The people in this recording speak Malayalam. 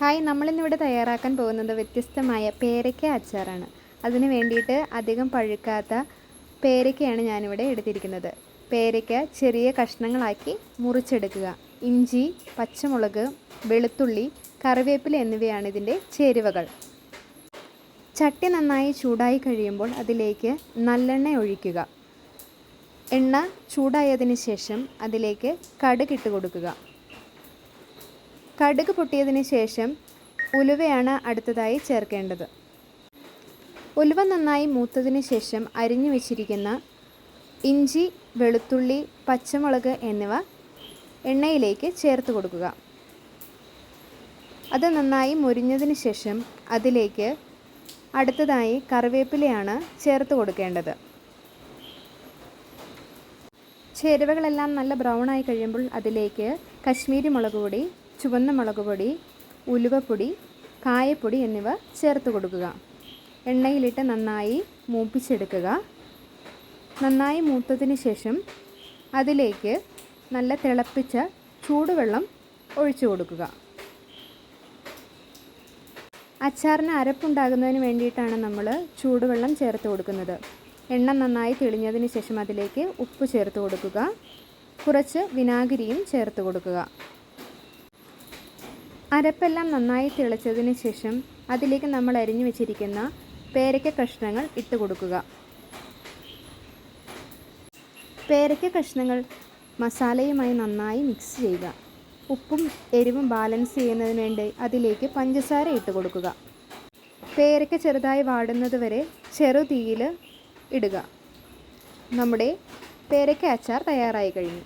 ഹായ്, നമ്മളിന്നിവിടെ തയ്യാറാക്കാൻ പോകുന്നത് വ്യത്യസ്തമായ പേരയ്ക്ക അച്ചാറാണ്. അതിന് വേണ്ടിയിട്ട് അധികം പഴുക്കാത്ത പേരയ്ക്കയാണ് ഞാനിവിടെ എടുത്തിരിക്കുന്നത്. പേരയ്ക്ക ചെറിയ കഷ്ണങ്ങളാക്കി മുറിച്ചെടുക്കുക. ഇഞ്ചി, പച്ചമുളക്, വെളുത്തുള്ളി, കറിവേപ്പില എന്നിവയാണ് ഇതിൻ്റെ ചേരുവകൾ. ചട്ടി നന്നായി ചൂടായി കഴിയുമ്പോൾ അതിലേക്ക് നല്ലെണ്ണ ഒഴിക്കുക. എണ്ണ ചൂടായതിന് ശേഷം അതിലേക്ക് കടുക് ഇട്ട് കൊടുക്കുക. കടുക് പൊട്ടിയതിന് ശേഷം ഉലുവയാണ് അടുത്തതായി ചേർക്കേണ്ടത്. ഉലുവ നന്നായി മൂത്തതിന് ശേഷം അരിഞ്ഞു വെച്ചിരിക്കുന്ന ഇഞ്ചി, വെളുത്തുള്ളി, പച്ചമുളക് എന്നിവ എണ്ണയിലേക്ക് ചേർത്ത് കൊടുക്കുക. അത് നന്നായി മുരിഞ്ഞതിന് ശേഷം അതിലേക്ക് അടുത്തതായി കറിവേപ്പിലയാണ് ചേർത്ത് കൊടുക്കേണ്ടത്. ചേരുവകളെല്ലാം നല്ല ബ്രൗൺ ആയി കഴിയുമ്പോൾ അതിലേക്ക് കശ്മീരി മുളക് പൊടി, ചുവന്ന മുളക് പൊടി, ഉലുവപ്പൊടി, കായപ്പൊടി എന്നിവ ചേർത്ത് കൊടുക്കുക. എണ്ണയിലിട്ട് നന്നായി മൂപ്പിച്ചെടുക്കുക. നന്നായി മൂത്തതിന് ശേഷം അതിലേക്ക് നല്ല തിളപ്പിച്ച ചൂടുവെള്ളം ഒഴിച്ചു കൊടുക്കുക. അച്ചാറിന് അരപ്പുണ്ടാകുന്നതിന് വേണ്ടിയിട്ടാണ് നമ്മൾ ചൂടുവെള്ളം ചേർത്ത് കൊടുക്കുന്നത്. എണ്ണ നന്നായി തെളിഞ്ഞതിന് ശേഷം അതിലേക്ക് ഉപ്പ് ചേർത്ത് കൊടുക്കുക. കുറച്ച് വിനാഗിരിയും ചേർത്ത് കൊടുക്കുക. അരപ്പെല്ലാം നന്നായി തിളച്ചതിന് ശേഷം അതിലേക്ക് നമ്മൾ അരിഞ്ഞു വെച്ചിരിക്കുന്ന പേരയ്ക്ക കഷ്ണങ്ങൾ ഇട്ട് കൊടുക്കുക. പേരയ്ക്ക കഷ്ണങ്ങൾ മസാലയുമായി നന്നായി മിക്സ് ചെയ്യുക. ഉപ്പും എരിവും ബാലൻസ് ചെയ്യുന്നതിന് വേണ്ടി അതിലേക്ക് പഞ്ചസാര ഇട്ട് കൊടുക്കുക. പേരയ്ക്ക ചെറുതായി വാടുന്നത് വരെ ചെറു തീയിൽ ഇടുക. നമ്മുടെ പേരയ്ക്ക അച്ചാർ തയ്യാറായി കഴിഞ്ഞു.